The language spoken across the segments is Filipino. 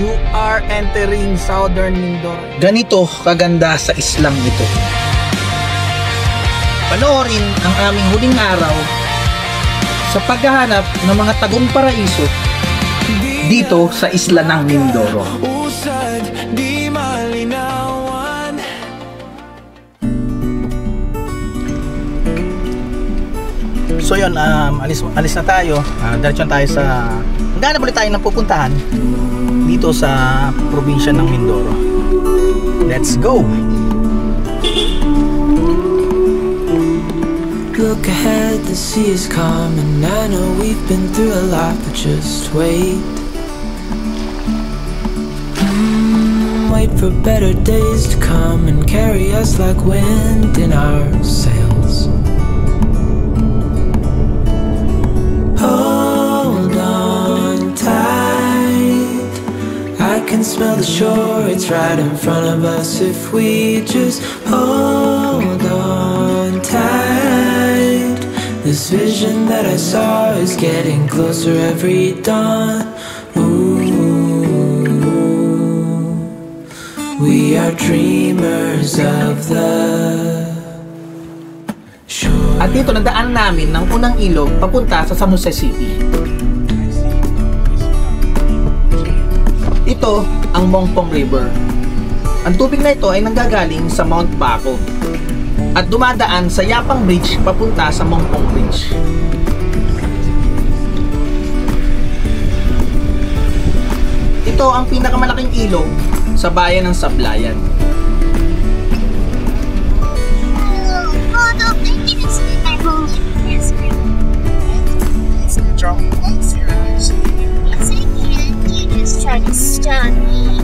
You are entering Southern Mindoro. Ganito kaganda sa Islam ito. Panoorin ang aming huling araw sa paghahanap ng mga tagong paraiso dito sa isla ng Mindoro. So yun, alis na tayo. Diretso tayo sa... Hanggang na ulit tayo nang pupuntahan dito sa probinsya ng Mindoro. Let's go! Look ahead, the sea is calm, and I know we've been through a lot, but just wait. Wait for better days to come and carry us like wind in our sails. Hold on tight, I can smell the shore, it's right in front of us. If we just hold on tight, this vision that I saw is getting closer every dawn. Ooh, we are dreamers of the shore. At dito nadaan namin ng unang ilog papunta sa San Jose City. Ito ang Mongpong River. Ang tubig na ito ay nanggagaling sa Mount Baco at dumadaan sa Yapang Bridge papunta sa Mongpong Bridge. Ito ang pinakamalaking ilog sa bayan ng Sablayan. Trying to stun me.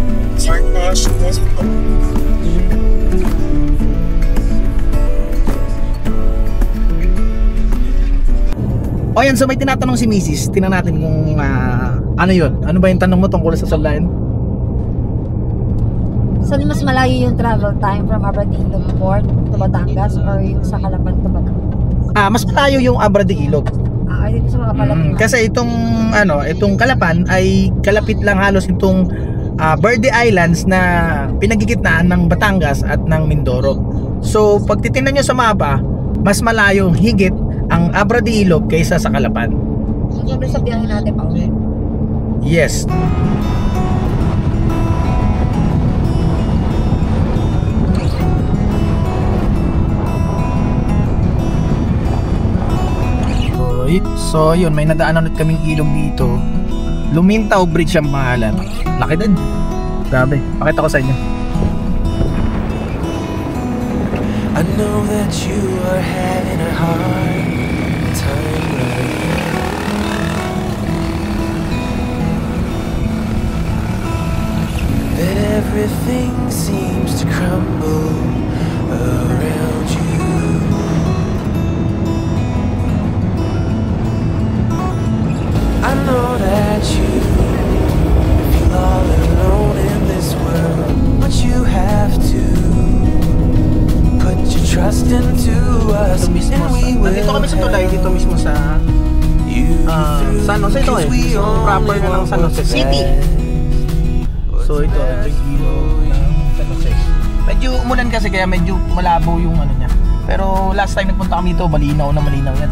O yan, so may tinatanong si Mrs. Tingnan natin kung ano yun. Ano ba yung tanong mo tungkol sa Sablayan? Saan mas malayo yung travel time from Aberdeen to Port to Batangas or yung sa Calapan to Batangas? Mas malayo yung Abra de Ilog. Ay, dito sa mga palapit. Kasi itong Calapan ay kalapit lang halos itong Verde Islands na pinagigitnaan ng Batangas at ng Mindoro. So pag titingnan nyo sa mapa, mas malayo higit ang Abra de Ilog kaysa sa Calapan. Siyempre sa biyahe natin pa uwi. Yes. So yun, may nadaan ulit kaming ilog dito. Lumintaw Bridge ang pangalan. Laki din. Grabe, pakita ko sa inyo. I know that you are having a hard time right now. That everything seems to crumble around you. I know that you feel all alone in this world, but you have to put your trust into us, Dito mismo and we will nandito kami sa tulay, dito mismo sa San Jose ito proper na ng San Jose City. So ito yung ilog ng San Jose. Medyo umulan kasi kaya medyo malabo yung ano niya. Pero last time nagpunta kami dito, malinaw yan.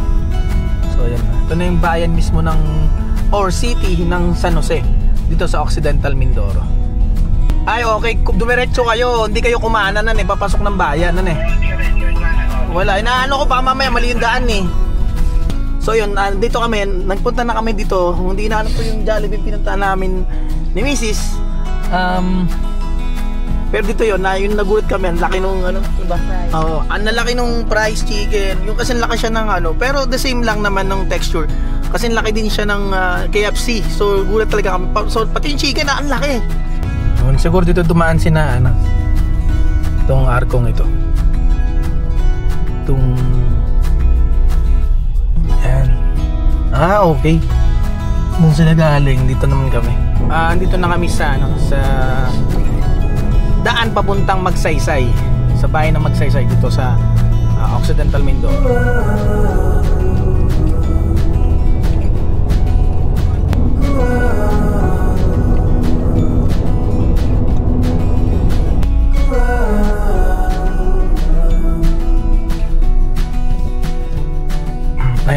So ayan na. Ito na yung bayan mismo ng or city ng San Jose dito sa Occidental Mindoro. Ay okay, dumiretso kayo, hindi kayo kumanan papasok ng bayan wala, inaano ko pa mamaya mali yung daan So yun, dito kami, nagpunta na kami dito, hindi na po yung Jollibee pinuntahan namin ni Mrs. Pero dito yun, yung nagulat kami, ang laki nung diba? Ang laki nung price chicken, yung kasi laki siya ng pero the same lang naman ng texture. Kasi laki din siya ng KFC. So gulat talaga kami. So pati yung chicken ang laki. Siguro dito dumaan sina itong arkong ito. Itong yan. Okay. Doon sila galing. Dito naman kami. Dito na kami sa sa daan papuntang Magsaysay. Sa bayan ng Magsaysay dito sa Occidental Mindoro.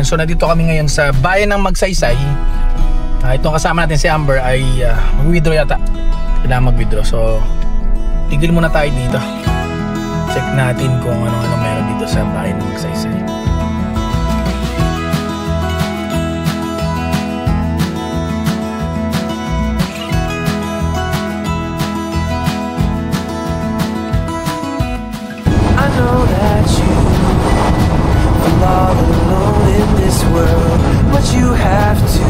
so nandito kami ngayon sa bayan ng Magsaysay. Itong kasama natin si Amber ay mag-withdraw yata. Kailangan mag-withdraw. So tigil muna tayo dito. Check natin kung ano-ano meron dito sa bayan ng Magsaysay. I know that you feel all alone in this world, but you have to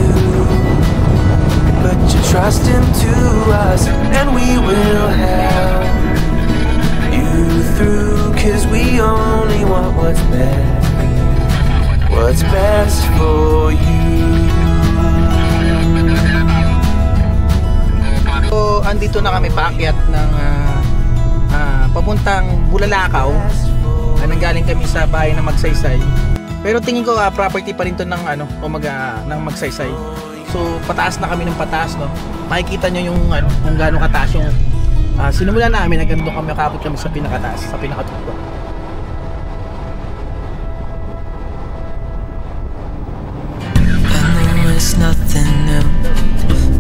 put your trust into us, and we will help you through, 'cause we only want what's best for you. So andito na kami paakyat ng papuntang Bulalakaw. Nanggaling kami sa bayan ng Magsaysay. Pero tingin ko property pa rin to ng ng Magsaysay. So pataas na kami ng pataas, no. Makikita nyo yung kung gaano kataas yung sinumulan namin, hanggang doon kami nakabot kami sa pinakataas, sa pinakatuktok. I know it's nothing new,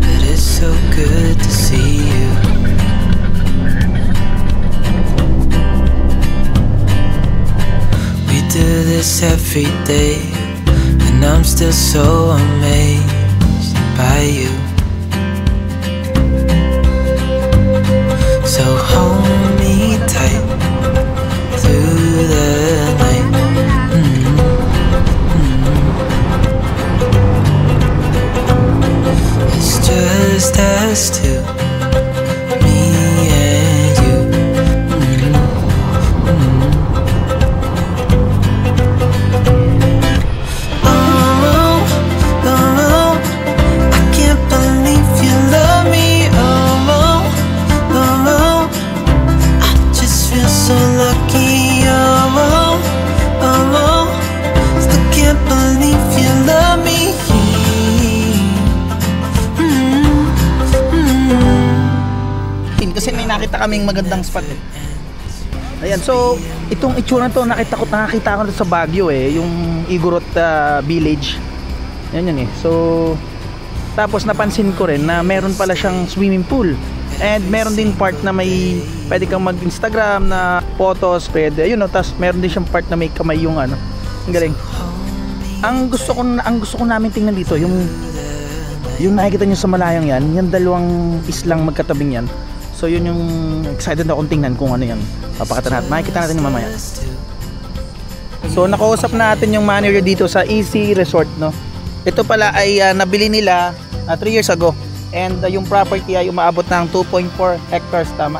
but it's so good to see you. We do this every day, and I'm still so amazed by you. So hold me tight through the night. It's just us two, me and you. Oh, oh, I can't believe you love me. Oh, oh, I just feel so lucky. Oh, oh, still can't believe you love me. Kasi may nakita kaming magandang spot eh. Ayan, so itong itsura to nakita ko sa Baguio eh, yung Igorot Village. Yan yun eh. So tapos napansin ko rin na meron pala siyang swimming pool. And meron din part na may pwede kang mag-Instagram na photos, pwede. Ayun, no, tapos meron din siyang part na may kamay yung Ang galing. Ang gusto ko namin tingnan dito yung nakikita niyo sa malayang yan, yung dalawang islang magkatabing yan. So yun yung excited akong tingnan kung ano yan. Papakita natin, makikita natin yung mamaya. So nakausap natin yung manager dito sa Easy Resort, no. Ito pala ay nabili nila 3 years ago. And yung property ay umaabot ng 2.4 hectares, tama?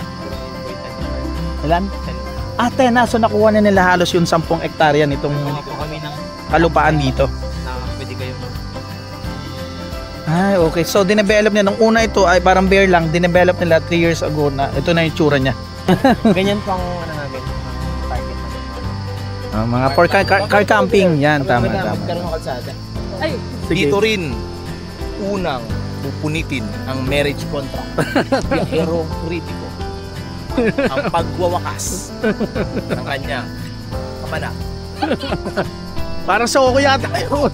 Ilan? 10 na. So nakuha na nila halos yung 10 hektarya nitong kalupaan dito. Pwede kayo. Ay, okay. So, dinevelop niya. Nung una ito ay parang bare lang. Dinevelop nila 3 years ago na. Ito na yung tsura niya. Ganyan pang namin. Target namin. Mga for car camping. Yan, tama. Magkaroon ng kalsada. Ay, Sige. Dito rin, unang pupunitin ang marriage contract. Yung herong kritiko. Ang pagwawakas ng kanyang kapanak. Parang soko yata kayo.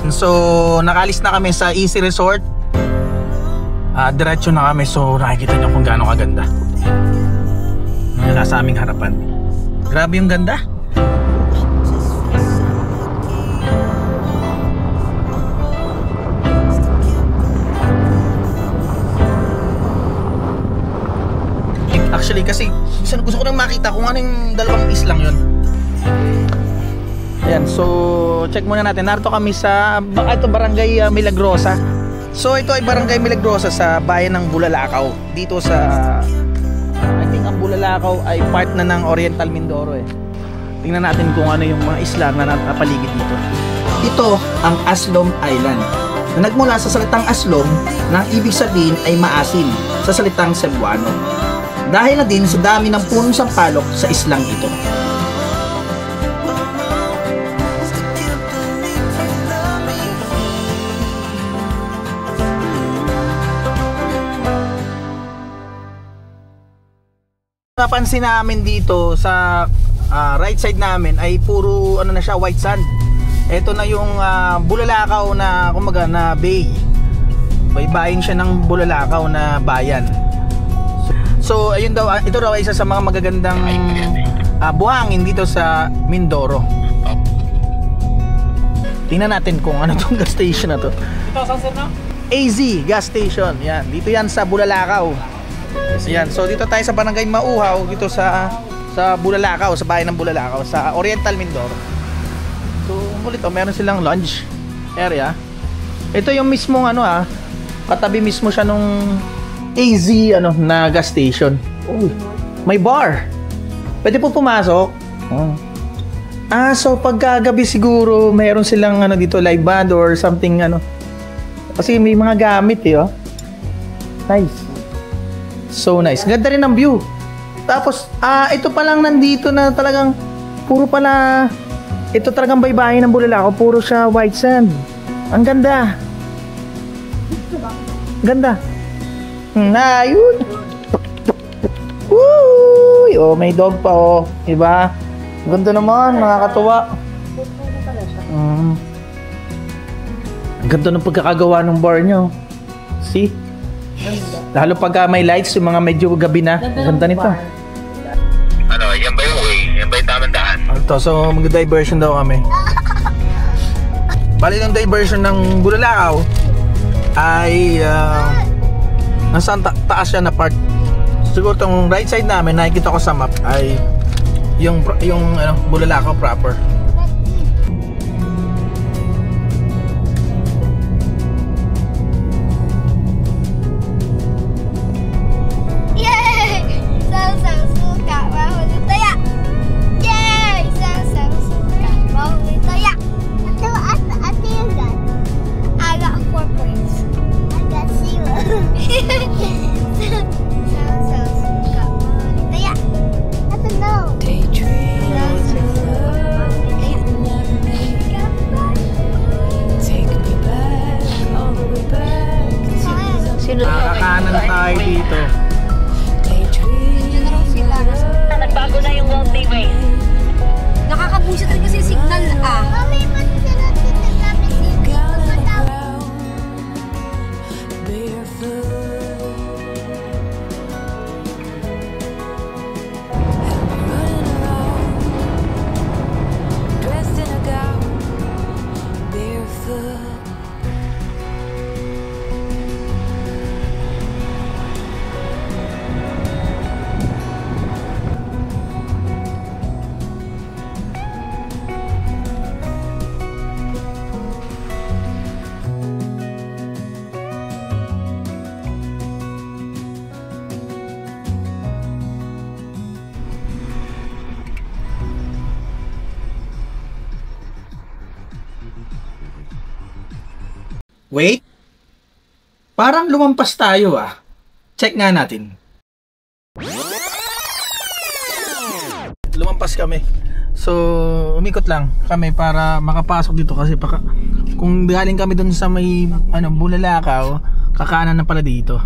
So, nakalis na kami sa Easy Resort. Diretso na kami. So, nakikita niyo kung gaano kaganda. Nasa aming harapan. Grabe yung ganda. Actually, kasi gusto ko nang makita kung ano yung dalawang islang yun. Ayan, so check muna natin. Narito kami sa Barangay Milagrosa. So ito ay Barangay Milagrosa sa bayan ng Bulalakaw. Dito sa I think ang Bulalakaw ay part na ng Oriental Mindoro eh. Tingnan natin kung ano yung mga isla na napaligid dito. Ito ang Aslom Island. Na nagmula sa salitang Aslom na ibig sabihin ay maasim sa salitang Cebuano. Dahil na din sa dami ng punong sampalok sa islang ito. Napansin namin dito sa right side namin ay puro ano na siya, white sand. Ito na yung Bulalakaw na kumbaga na bay. Baybayin siya ng Bulalakaw na bayan. So ayun daw, ito raw ay isa sa mga magagandang buhangin dito sa Mindoro. Tingnan natin kung ano tong gas station na to. Ito, saan sir na? AZ gas station. Yan, dito yan sa Bulalakaw. Yan. So dito tayo sa Barangay Mauhaw, dito sa Bulalakaw, sa bayan ng Bulalakaw, sa Oriental Mindoro. So ulit meron silang lounge area. Ito yung mismong katabi mismo siya nung AZ na gas station. Oh, may bar. Pwede po pumasok. Oh. So pagkagabi siguro mayroon silang dito live band or something kasi may mga gamit oh. Nice. So nice. Ganda rin ang view. Tapos ito pa lang nandito na talagang puro pala ito talagang baybayin ng Bulalakaw, puro siya white sand. Ang ganda. Ganda. Ayun. Uy, may dog pa oh, diba? Ganda naman, nakakatuwa. Ang ganda ng pagkakagawa ng bar nyo. See? Lalo pag may lights, yung mga medyo gabi na. Ganda nito. Yan ba yung way? Yan ba yung tamang daan? So mag-diversion daw kami. Bali ng diversion ng Bulalakaw ay nasa taas siya na part. Siguro tong right side namin, nakikita ko sa map ay yung Bulalakaw proper. Yay! Sang suka mahuli taya. Yay! Sang suka mahuli taya. Ate yung gun? I got 4 points. I got 0. Sang suka mahuli taya. I don't know. Nakakanan tayo dito. Nagbago na yung Waltay Way. Nakakabusit rin kasi signal Mami, pati sila sinasabi sila. Wait. Parang lumampas tayo Check nga natin. Lumampas kami. So, umikot lang kami para makapasok dito kasi kung galing kami dun sa may Bulalakaw, kakanan na pala dito.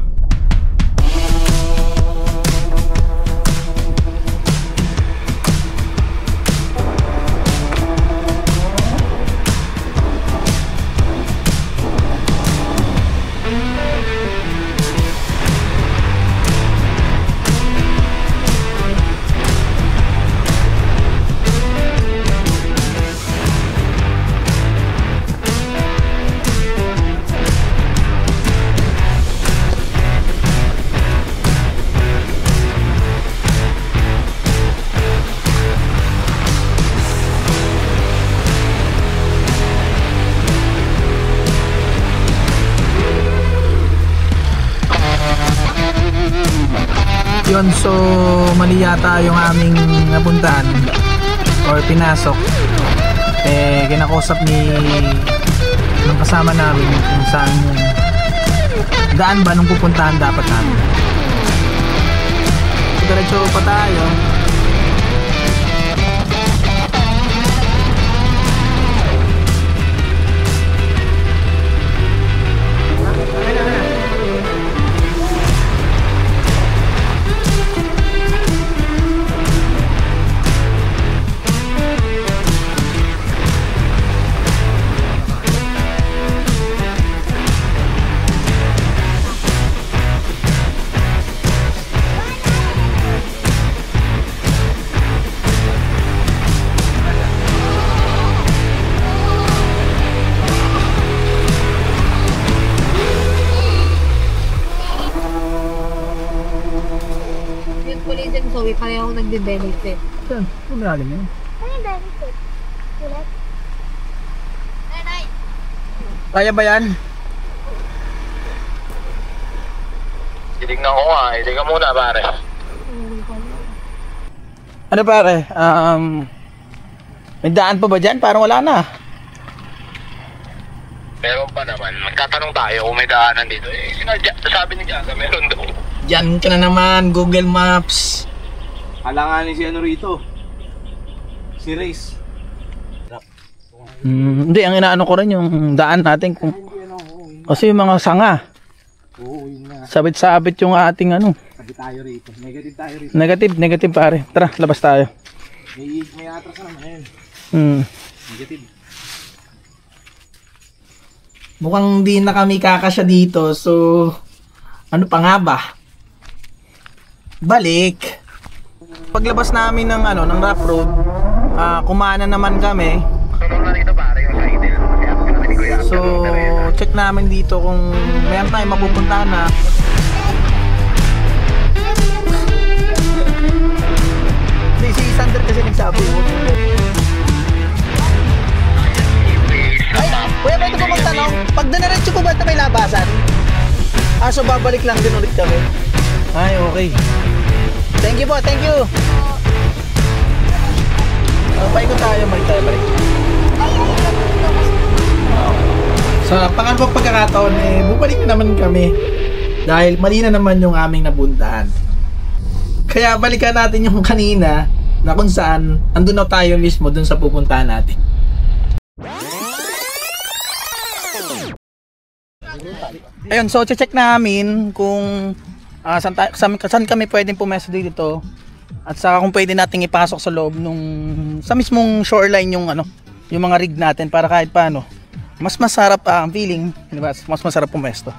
Yun, so mali yata yung aming napuntahan or pinasok. Kinakausap ng kasama namin kung saan yung daan ba nung pupuntahan dapat namin. Diretso pa tayo. parehong nagbe-benefit. Saan? Malalim yun. Ano yung benefit? Ulit? Nanay! Kaya ba yan? Titignan ko nga. Titignan muna, pare. Ano pare? May daan pa ba dyan? Parang wala na. Meron pa naman. Magtatanong tayo kung may daanan dito. Eh, sabi ni Jaga, meron daw. Diyan ka na naman, Google Maps. Alanganin si ano rito. Si Race. Hindi, ang inaano ko rin yung daan natin kung... Kasi yung mga sanga. Oo, yun nga. Sabit-sabit yung ating ano. Sabi tayo rito. Negative tayo rito. Negative pare. Tara, labas tayo. May atras na naman yun. Negative. Mukhang di na kami kakasya dito. So, ano pa nga ba? Balik. Paglabas namin ng ano, ng rough road, kumana naman kami. Sunod na dito, pare, yung idle. Kaya ako pinarinig ko yan. So, check namin dito kung mayroon tayong mapupuntahan na. Si Sander kasi nagsabi mo. Ay, kuya, pwede ko magtanong, pag diniretso ko ba ito may labasan? So babalik lang din ulit kami. Ay, okay. Thank you po, thank you. Paikot tayo, balik. Sa pangalawang pagkakataon, bumalik na naman kami. Dahil mali na naman yung aming nabuntahan. Kaya balikan natin yung kanina na kung saan andun na tayo mismo dun sa pupuntahan natin. Ayun, so check namin kung saan kami pwedeng pumesto dito at saka kung pwede nating ipasok sa loob sa mismong shoreline yung mga rig natin para kahit paano mas masarap ang feeling, di ba? Mas masarap pumesto.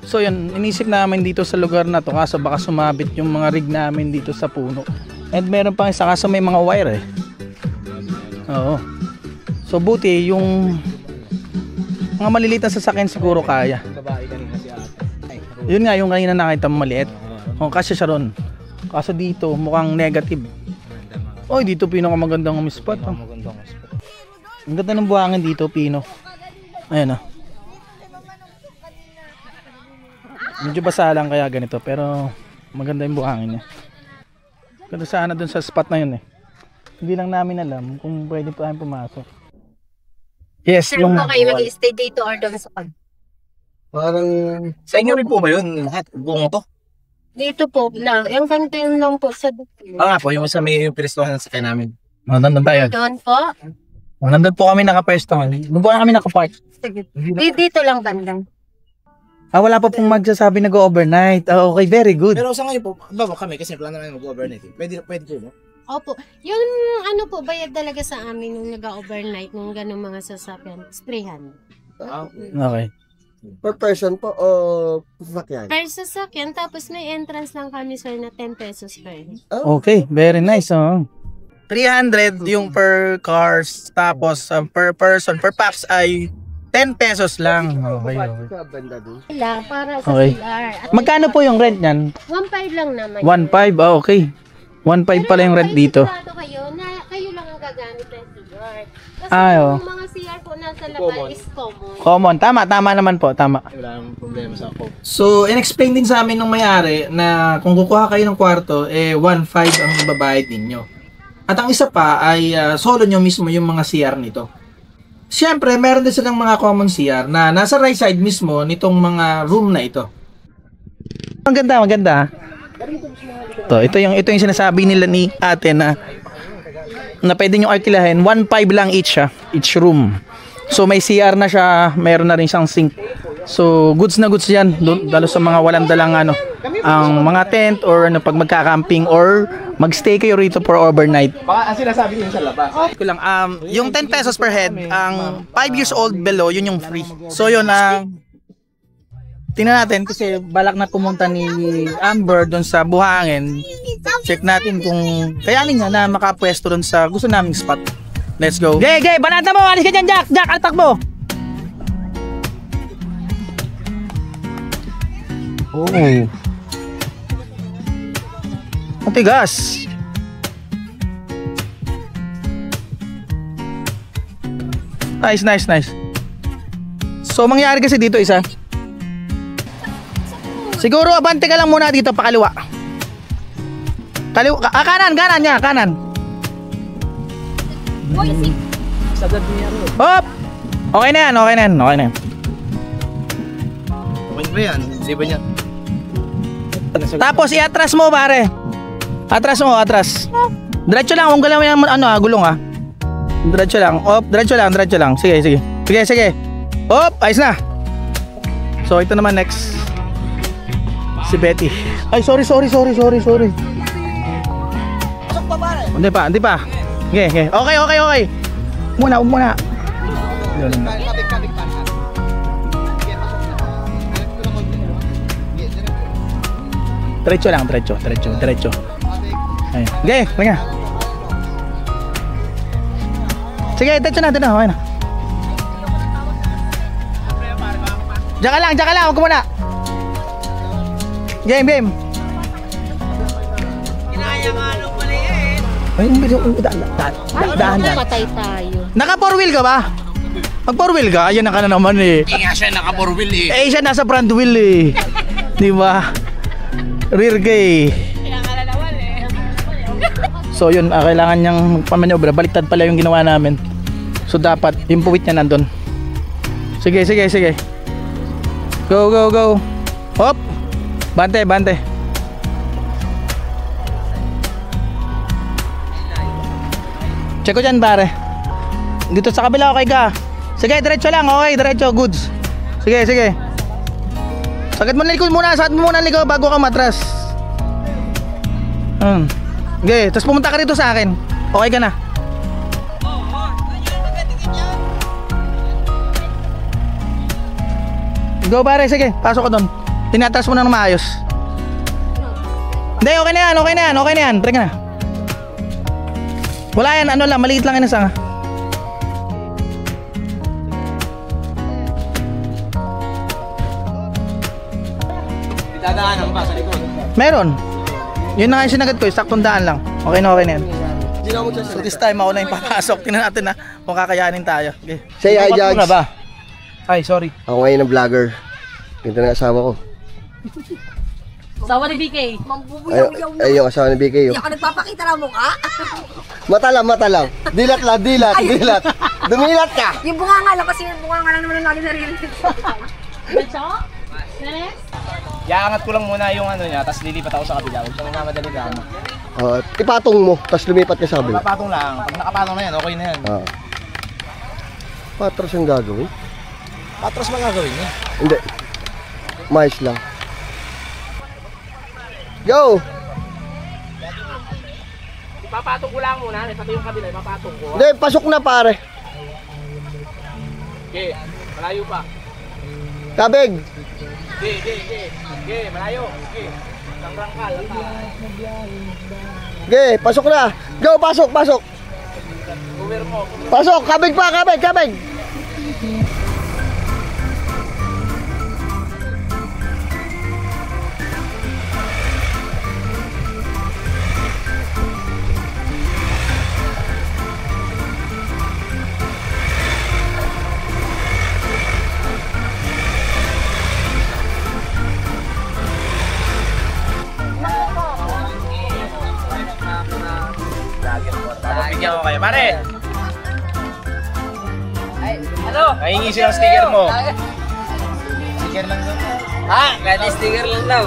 So yun, inisip namin dito sa lugar na to kaso baka sumabit yung mga rig namin dito sa puno. And meron pang isa kaso may mga wire Oo. So buti yung mga maliliit na sasakyan siguro kaya. Yun nga yung kanina nakita mo maliit. Kasi siya ron. Kaso dito mukhang negative. Oy, dito pinakamagandang spot. Ang ganda ng buhangin dito, Pino. Ayan medyo basa lang kaya ganito pero maganda yung buhangin niya. Ganda sana dun sa spot na yun Hindi lang namin alam kung pwede pa tayong pumasok. Yes, Sir, po kayo mag-stay dito or doon sa pag? Parang sa inyo rin po ba yun? Lahat buong to? Dito po lang. Yung ganito yun lang po sa dito. Po, yung sa may piristuhan sa kaya namin. Nandun tayo. Doon po? Nandun po kami nakapwesto. Doon po kami nakapark. Sige. Dito lang bandang. Wala pa pong magsasabi nag-overnight. Okay, very good. Pero sa ngayon po, baba kami kasi plan namin mag-overnight. Pwede po ba? Opo. Yung ano po, bayad talaga sa amin nung nag-overnight, nung gano'ng mga sasakyan. 300. Okay. Per person po o sasakyan? Per sasakyan, tapos may entrance lang kami, sir, na 10 pesos per. Okay, very nice. 300 yung per cars, tapos per person, per pax ay 10 pesos lang. Okay. Para sa Okay. CR. At Magkano po yung rent niyan? 1.5 lang naman. 1.5, okay. 1.5 pala yung rent dito. Sigurado kayo na kayo lang ang gagamit ng CR. Kasi Oo. yung mga CR po nasa labas is common. Common. Tama naman po. Tama. Wala nang problema sa ako. So, in-explain din sa amin ng may-ari na kung kukuha kayo ng kwarto, 1.5 ang babayad ninyo. At ang isa pa ay solo nyo mismo yung mga CR nito. Siyempre, meron din silang mga common CR na nasa right side mismo nitong mga room na ito. Maganda. Ito yung sinasabi nila ni ate na pwede nyo arkilahin. 1.5 lang each room. So may CR na siya, meron na rin siyang sink. So goods na goods yan, lalo sa mga walang dalang ang mga tent or pag magka-camping or magstay kayo rito for overnight. Baka ang sinasabi ko sa labas. Yung 10 pesos per head, ang 5 years old below, yun yung free. So yun, tingnan natin kasi balak na pumunta ni Amber doon sa buhangin. Check natin kung kayanin niya na makapwesto doon sa gusto naming spot. Let's go. Gay, banata mo! Alis ka dyan, Jack! Jack, altak mo! Oh. Matigas. Nice. So mangyari kasi dito isa. Siguro abante ka lang muna dito pakaliwa. Kanan niya, kanan. Hop! Okay na yan. Okay ba yan? Di ba niya? Tapos iatras mo pare. Atras. Diretso lang, huwag galaw yung gulong ah. Diretso lang. Diretso lang. Sige. Hop, ayos na. So ito naman next. Si Betty. Ay, sorry. Hindi pa. Okay. Muna. Diretso lang. Ayun. Okay, tanga. Sige, diretso na. Okay na. Diyan ka lang. Huwag muna. Game. Ay, dahan. Patay tayo. Naka 4-wheel ka ba? Pag 4-wheel ka, ayan na ka na naman eh. Hindi nga siya naka 4-wheel eh. Eh, siya nasa front wheel eh. Di ba? Rear ka eh. So yun, kailangan niyang magpamanyobra. Baliktad pala yung ginawa namin. So dapat, yung puwit niya nandun. Sige. Go. Hop! Bante. Check ko dyan pare. Dito sa kabila okay ka. Sige, diretso lang. Okay, diretso. Goods. Sige. Sakit mo na likod muna. Sakit mo muna likod bago ka matras. Okay, tapos pumunta ka rito sa akin. Okay ka na. Go pare, sige. Pasok ka doon. Tinatras mo na ng maayos. Hindi, okay na yan. Try ka na. Wala yan, maliit lang yan isa nga. Dadaanan ba sa likod? Meron. Yun na nga yung sinagot ko, saktong daan lang. Okay na yan. So this time ako na yung papasok. Tingnan natin na kung kakayanin tayo. Okay. Say hi, Judge. Ay, sorry. Ako ngayon ng vlogger. Ito na asawa ko. Asawa ni BK. Ay, yung asawa ni BK. Hindi ako nagpapakita ng mukha. Mata lang. Dilat. Dumilat ka. Yung bunga nga lang kasi yung bunga nga lang naman ang lagi naririnig. Iaangat ko lang muna yung niya, tapos lilipat ako sa kabila. Huwag kang mamadali ka. Ipatong mo, tapos lumipat ka sa kabila. Papatong lang. Pag nakapatong na yan, okay na yan. Patras ang gagawin? Patras ba gagawin niya? Hindi. Mais lang. Go! Ipapatong ko lang muna. Pati yung kabila, ipapatong ko. Hindi, pasok na pare. Okay, malayo pa. Kabig! Okay, malayo. Okay. Rangkal. Okay, pasok na. Go, pasok. Cover mo. Pasok, kabig pa. Bigyan ko kayo, pare. Nahingi silang sticker mo. Sticker lang daw. Pwede sticker lang daw.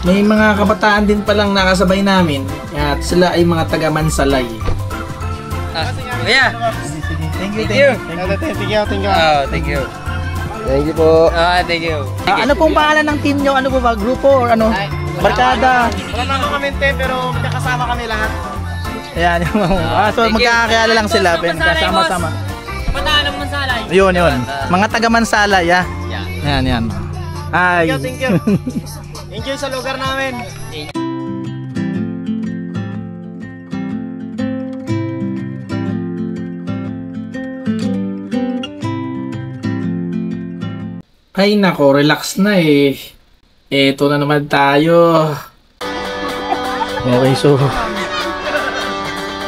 May mga kabataan din palang nakasabay namin. At sila ay mga taga Mansalay. Kuya. Thank you. Thank you. Thank you po. Thank you. Ano pong pangalan ng team nyo? Ano po ba? Grupo or ano? Barkada? Wala na ako kamente pero magkakasama kami lahat. Ayan. So magkakakilala lang sila. Kasama-sama. Kabataan ng Mansalay. Yun. Mga taga Mansalay. Yan. Ay. Thank you. Thank you sa lugar namin. Ay nako, relax na eh. Eto na naman tayo. Okay, so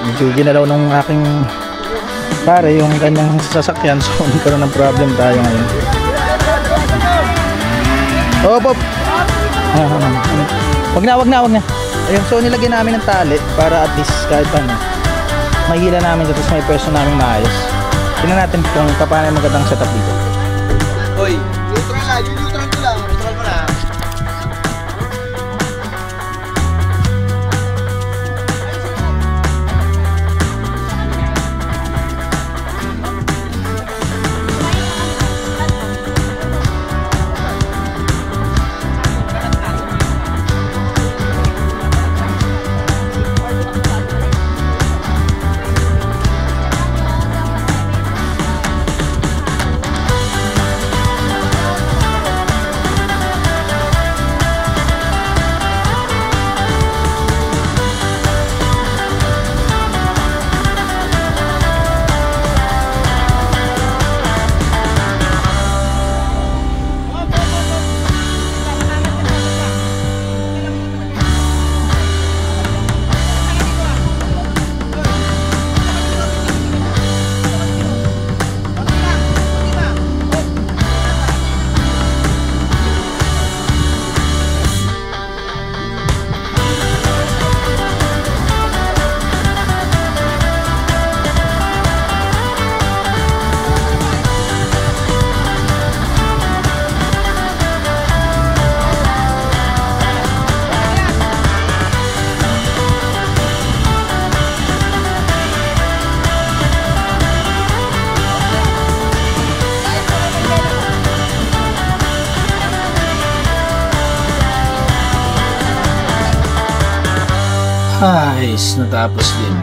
medyo ginalaw nung aking pare yung kanyang sasakyan, so nagkaroon ng problem tayo ngayon. Oh, Bob! Wag na. Ayun, so nilagyan namin ng tali para at least kahit ano, mahila namin ito, tapos may pwesto namin maayos. Tingnan natin kung paano yung magandang setup dito. Hoy, neutral ko lang. Neutral mo na. Ayos, natapos din.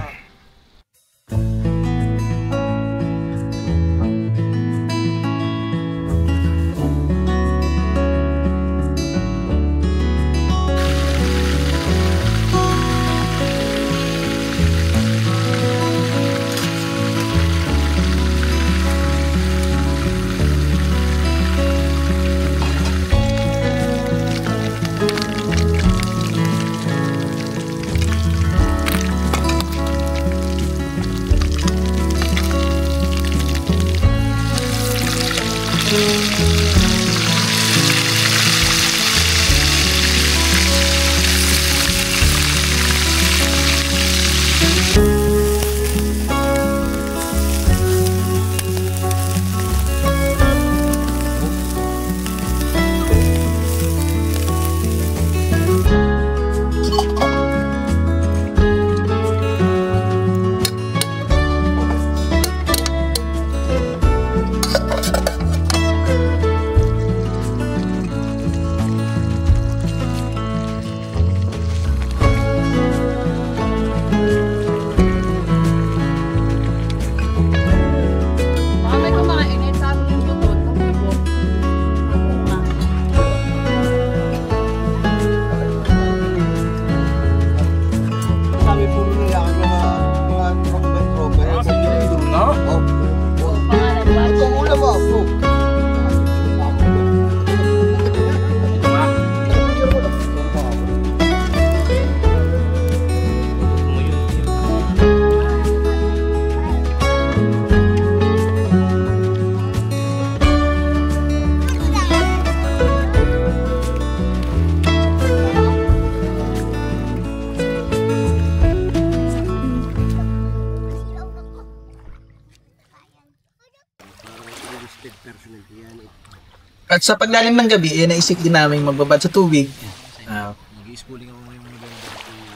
At sa paglalim ng gabi, naisip din namin magbabad sa tubig.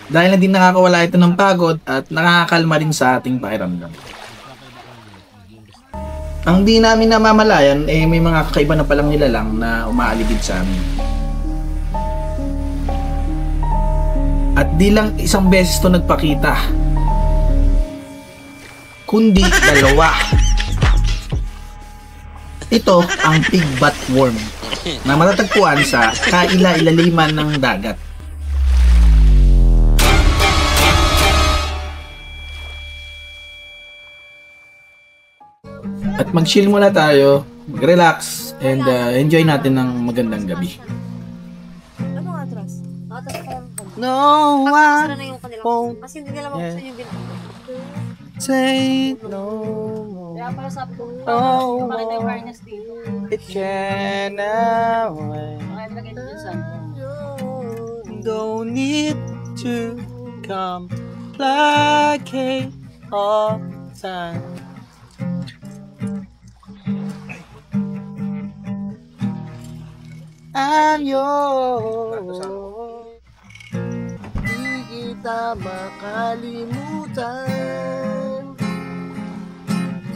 Dahil na din nakakawala ito ng pagod at nakakakalma din sa ating pakiramdam. Ang di namin namamalayan, may mga kakaiba na palang nilalang na umaaligid sa amin. At di lang isang beses to nagpakita, kundi dalawa. Ito ang pigbat worm na matatagpuan sa kaila-ilaliman ng dagat. At mag-chill muna tayo, mag-relax, and enjoy natin ng magandang gabi. No Sara one na yung kanilang won't kasi hindi nila mabuksan yung binto. take no more. Kaya pala sabi ko, Oh, makita yung harness dito. it can away. Kaya lagay dito sa Don't need to complicate all time. I'm yours. Di kita makalimutan.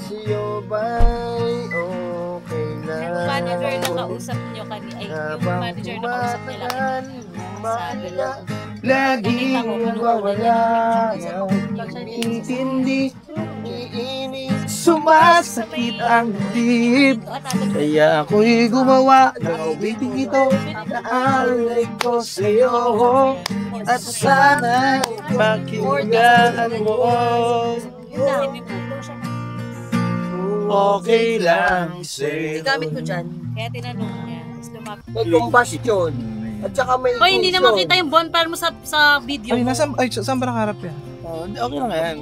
Sa'yo ba'y okay lang? Yung manager na kausap nyo kanina, ay yung manager na kausap nila sabi lang. Lagi mawawala ang intindi. Sumasakit ang dib. Kaya ako'y gumawa ng biting ito. Naalay ko sa'yo. At sana pakinggan mo. Okay lang sa'yo. Gamit ko dyan. Kaya tinanong niya. May combustion. At saka may Hoy, hindi na makita yung bonfire mo sa video. Ay, saan ba nakaharap yan? Okay lang yan.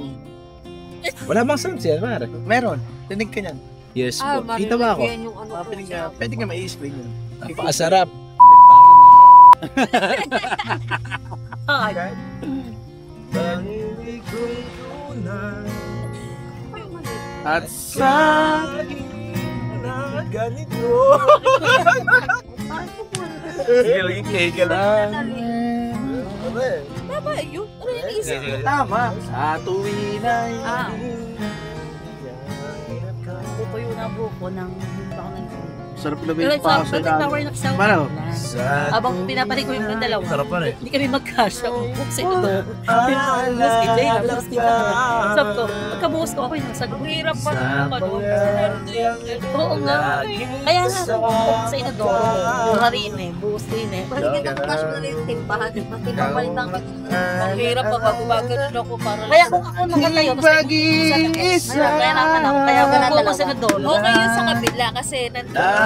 Wala bang sound siya, pare? Meron. Tinig ka niyan. Yes po. Kita ba ako? Pwede ka ma-i-screen yun. Napakasarap. At sa ganito. Sige, ka lang. Tama yun. Ano yung naisip mo? Tama. Sa tuwin ay Tutuyo na buko ng sarap na ba pero yung paso sa tower na kasama Mano? habang pinapanig ko yung dalawa. Sarap pa rin. Hindi kami magkasya. Buksa ito to. Bukas kay Jay na. Bukas kita. Sabi ko, pagkabukas ko ako yung sabi, hirap pa naman. Oo nga. Kaya nga, buksa ito to. Harin eh. Bukas din eh. Bakit hindi ka magkasya na yung timpahan? Bakit ka palitang Ang hirap pa bago-bago ako para. Kaya kung ako nakatayo, kaya natanap, kaya ako Bukas natalawa. na doon. Okay yun sa kabila kasi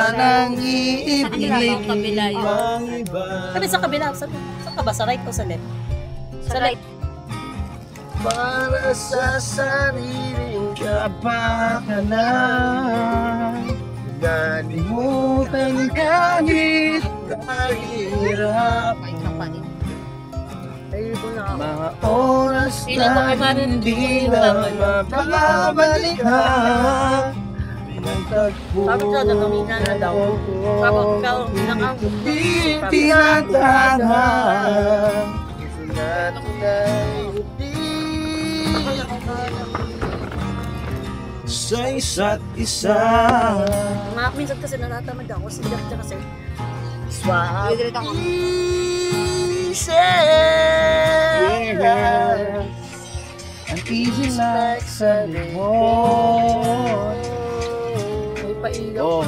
Nang iibig kabila yun. Kami sa kabila. Sa ka ba? Sa right o sa left? Sa right. para sa sariling kapakanan. Nalimutan kahit kahirap. Mga oras na hindi na mababalikan. Sabi ko na kamina na daw. Sabi ko Di tinatana. Sa isa't isa. Mga minsan kasi natatamad ako. Sigap dyan kasi. Swap An easy like sa limon. May pailaw.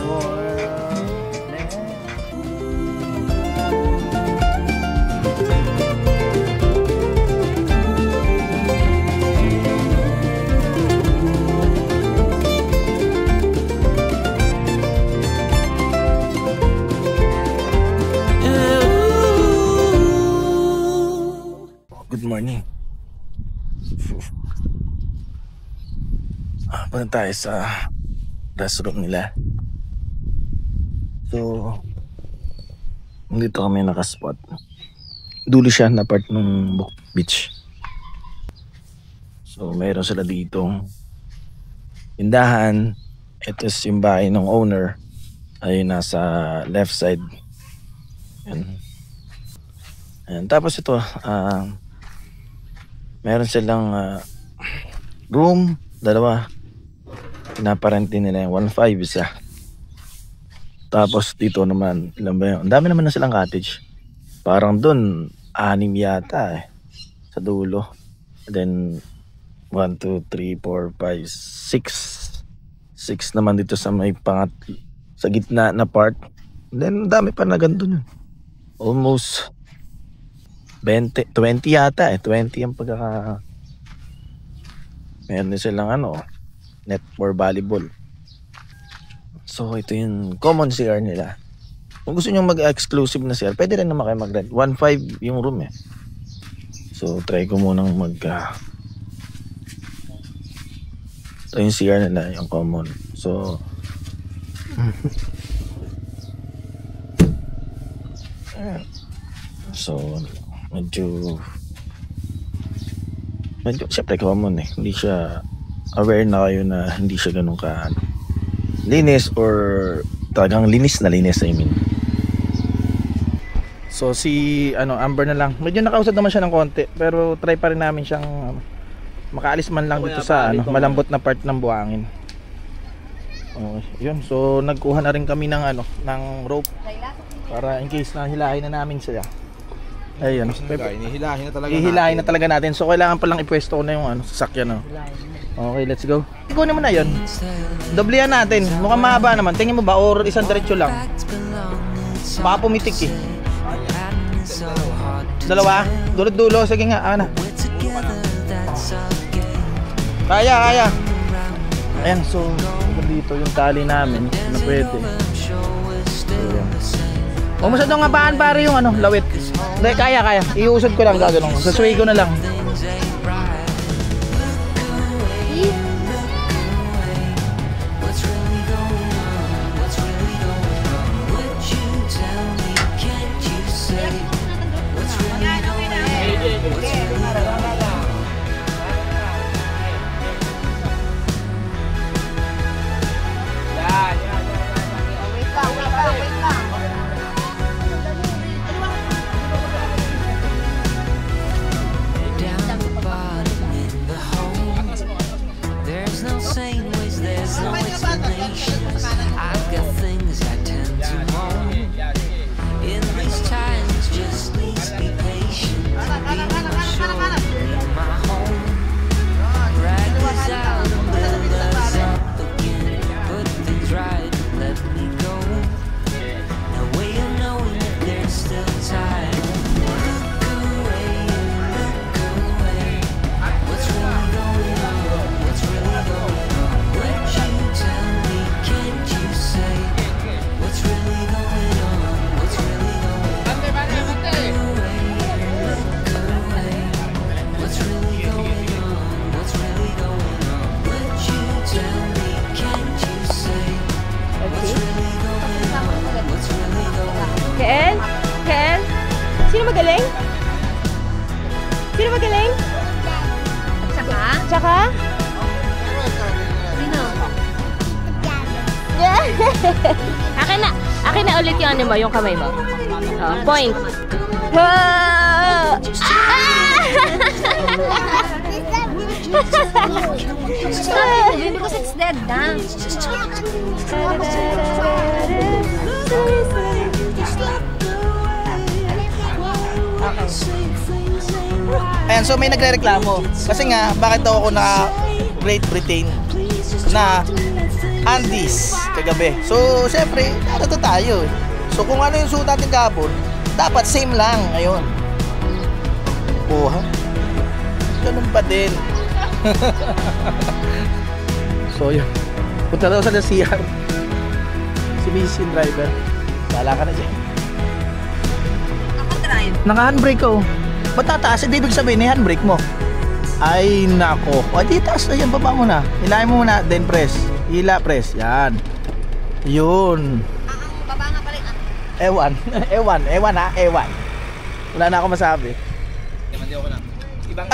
Good morning. Punta tayo sa restroom nila. So, dito kami nakaspot. Dulo siya na part ng beach. So, mayroon sila ditong tindahan. Ito yung bahay ng owner. Ayun, nasa left side. Yan. Ayan. Tapos ito, meron silang room, dalawa. Pinaparente nila yung 1.5 isa. Tapos dito naman, ilan ba yun? Ang dami naman na silang cottage. Parang dun, 6 yata eh. Sa dulo. Then, 1, 2, 3, 4, 5, 6. 6 naman dito sa may sa gitna na part. Then, dami pa na ganito yun. Almost 20 yata eh. 20 ang pagkaka... Meron din silang net for volleyball. So, ito yung common CR nila. Kung gusto nyo mag-exclusive na CR, pwede rin naman kayo mag-rent. 1.5 yung room eh. So try ko munang ito yung CR nila, yung common. So medyo syempre common eh. Hindi siya aware na kayo na hindi siya ganun ka linis, or talagang linis na linis, I mean. So si Amber na lang. Medyo nakausad naman siya ng konti, pero try pa rin namin siyang makaalis man lang dito sa malambot na part ng buhangin. Okay, yun. So nagkuha na rin kami ng ng rope para in case na hilahin na namin sila. Ayun. Hihilahin na talaga natin. So kailangan pa lang ipwesto ko na yung sasakyan. Okay, let's go. Ikunin mo na yun. Doblehan natin. Mukhang mahaba naman. Tingin mo ba or isang diretso lang? Baka pumitik eh. Dalawa? Dulo-dulo. Sige nga. Kaya. Ayan, so dito yung tali namin na pwede. Huwag masyadong ngabaan pare yung lawit. Hindi, kaya. Iusod ko lang, gagawin ko. Sasway ko na lang. Sino magaling? Tsaka? Sino? Akin na ulit yung kamay mo. Point. Because it's dead na. Ayan, so may nagrereklamo kasi nga bakit daw ako naka Great Britain na Andes kagabi. So syempre narito tayo eh. So kung ano yung suot natin kahapon, dapat same lang ngayon. Ganun pa din. So yun, punta daw sa CR si Mrs. driver. Wala ka na dyan. Naka-handbrake ko. Ba't tataas? Hindi ibig sabihin na handbrake mo. Ay nako. O di taas na yan. Baba mo na. Hilahin mo muna. Then press. Hila, press. Yan. Yun. Baba nga pala. Ewan ha. Wala na ako masabi.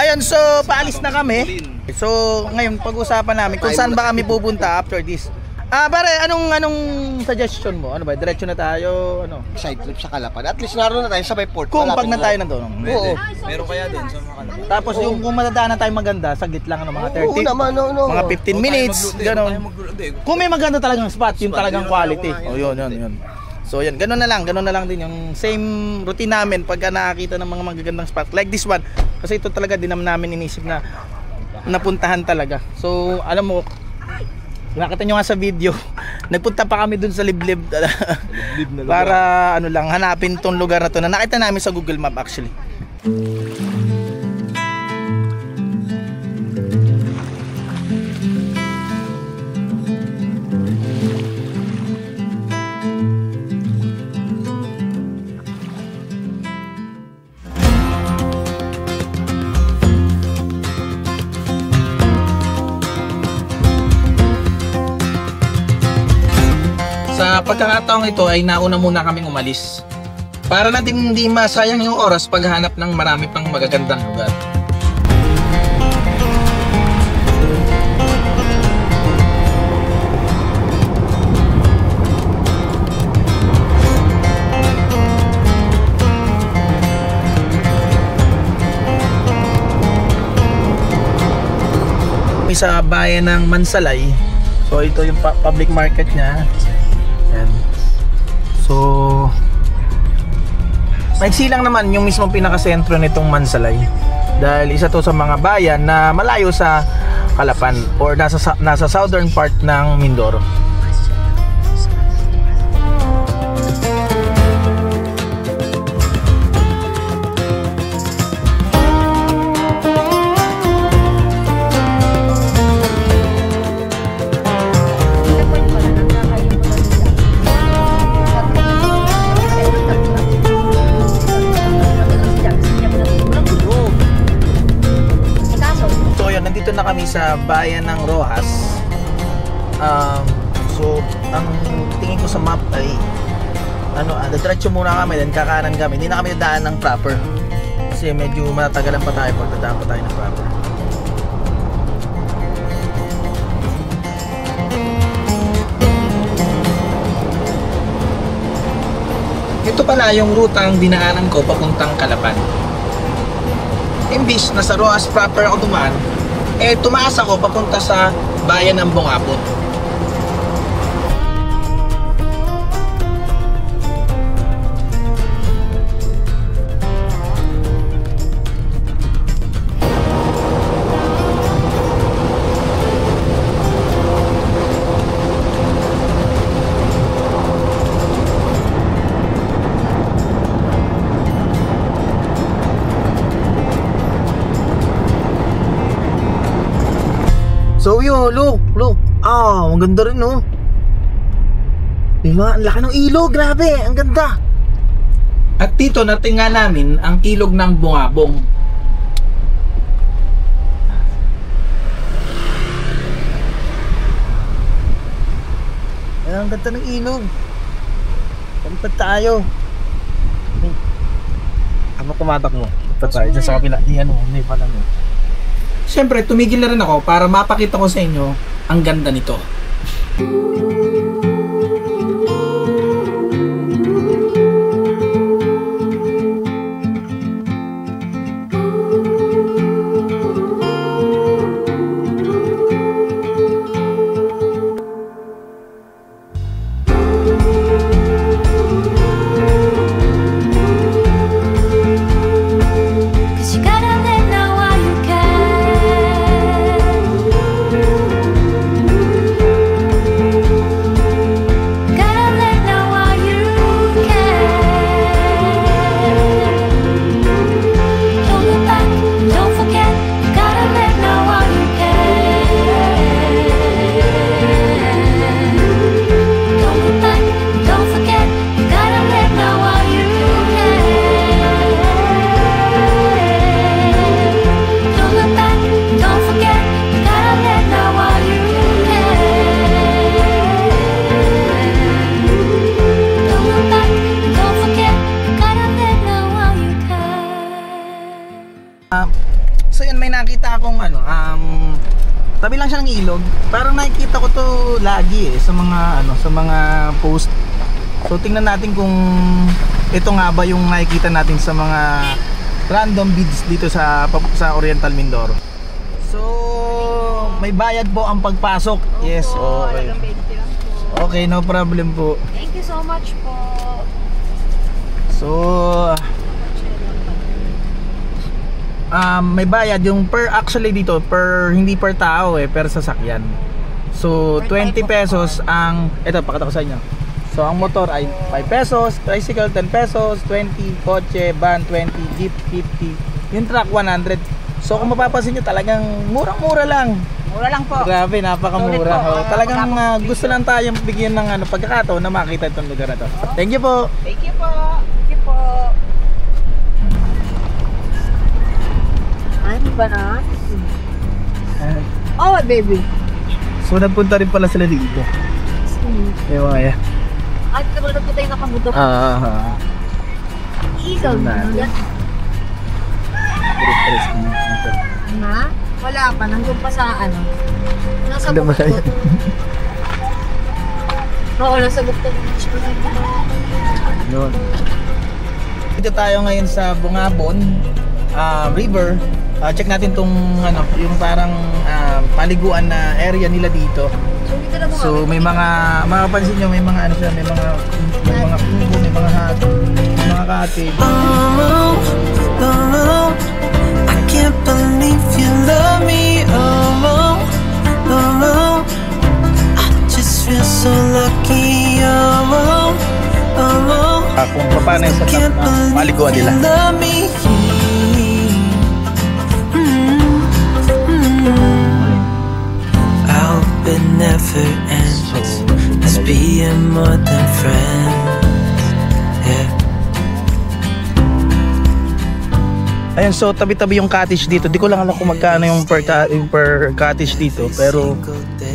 Ayun, so paalis na kami. So ngayon pag-usapan namin kung saan ba kami pupunta after this. Pare, anong suggestion mo? Ano ba? Diretso na tayo, Side trip sa Calapan. At least naroon na tayo sabay port. Kung pag na tayo nandun. Oo. Meron kaya din sa mga Calapan. Tapos yung kung matadaanan tayo maganda, saglit lang mga 30. Oo naman, mga 15 minutes, gano'n. Kung may maganda talagang spot, yung talagang quality. Yun. So yan, gano'n na lang din yung same routine namin pagka nakakita ng mga magagandang spot like this one. Kasi ito talaga din namin inisip na napuntahan talaga. So alam mo, nakita nyo nga sa video, nagpunta pa kami dun sa liblib para hanapin tong lugar na to na nakita namin sa Google Map actually. Sa pagkakataong ito ay nauna muna kaming umalis. Para natin hindi masayang yung oras paghahanap ng marami pang magagandang lugar. Sa bayan ng Mansalay. So ito yung public market niya. Ayan. So maiksi lang naman yung mismong pinakasentro nitong Mansalay. Dahil isa to sa mga bayan na malayo sa Calapan or nasa southern part ng Mindoro. Na kami sa bayan ng Rojas. So ang tingin ko sa map ay diretso muna kami, then kakanan kami. Hindi na kami dadaan ng proper kasi medyo matatagalan pa tayo pag dadaan pa tayo ng proper. Ito pala yung rutang dinaanan ko papuntang Calapan. Imbis na sa Rojas proper ako dumaan, tumaas ako papunta sa bayan ng Bungabon. So yun, look. Ang ganda rin, no? Diba? Ang laki ng ilog, grabe, ang ganda. At dito natinga namin ang ilog ng Bungabong. Ang ganda ng ilog. Palipat tayo. Ano kumatak mo? Palipat tayo dyan sa kapila. Hindi pa lang. Siyempre, tumigil na rin ako para mapakita ko sa inyo ang ganda nito. So yun, may nakita akong tabi lang siya ng ilog. Parang nakikita ko to lagi sa mga post. So tingnan natin kung ito nga ba yung nakikita natin sa mga random vids dito sa Oriental Mindoro. So may bayad po ang pagpasok. Yes, okay. Okay, no problem po. Thank you so much po. So may bayad yung actually dito hindi per tao per sasakyan. So 20 pesos ang pakita ko sa inyo. So ang motor ay 5 pesos, tricycle 10 pesos, 20, kotse, van 20, jeep 50, yung truck 100. So kung mapapansin nyo, talagang murang-mura lang. Mura lang po. Grabe, napakamura. Talagang gusto lang tayong bigyan ng pagkakataon na makita itong lugar na to. Thank you po. Thank you po. Thank you po. Ano ba na? Oh, baby. So nagpunta rin pala sila dito. Ewan kaya. At kapag nagpunta yung nakamudo. Ikaw na. Na? Wala pa. Nandun pa sa ano. Nasa bukod. Oo, nasa bukod. Yun. Dito tayo ngayon sa Bungabon River. Check natin tong ano, yung parang paliguan na area nila dito. So may mga mapapansin nyo, may mga ano siya, may mga kubo, may mga hati, may mga cottage. I can't believe you love me. I just feel so lucky. Kung paano yung setup na paliguan nila. I hope it never ends. Let's be more than friends. Yeah. Ayun, so tabi-tabi yung cottage dito. Di ko lang alam kung magkano yung per cottage dito. Pero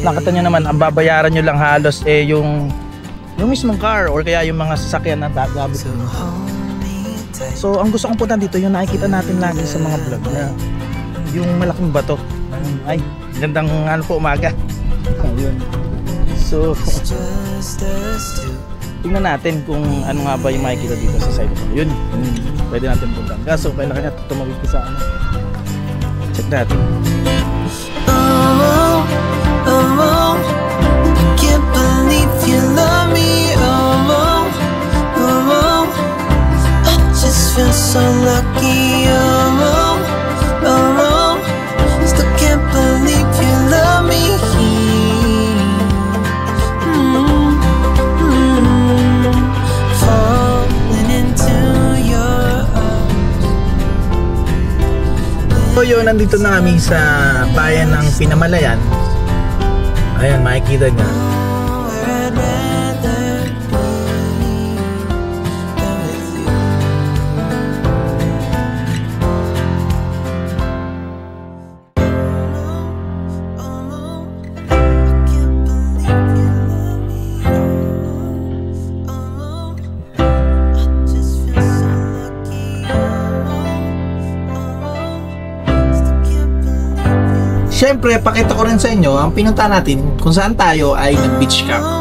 nakita nyo naman, ang babayaran nyo lang halos yung mismong car or kaya yung mga sasakyan na gagabit. So ang gusto kong punta dito, yung nakikita natin lagi sa mga vlog na yung malaking bato. Ay, gandang ano po umaga. Ayun. So tingnan natin kung ano nga ba yung makikita dito sa side. Yun, pwede natin punta. Kaso kailangan natin tumawid ko sa ano. Check natin. Can't believe you love me. I just feel so lucky. Still can't believe you love me. Falling into your arms. So yun, nandito na kami sa bayan ng Pinamalayan. Ayan, makikita niya. Siyempre, pakita ko rin sa inyo, ang pinunta natin kung saan tayo ay nag-beach camp.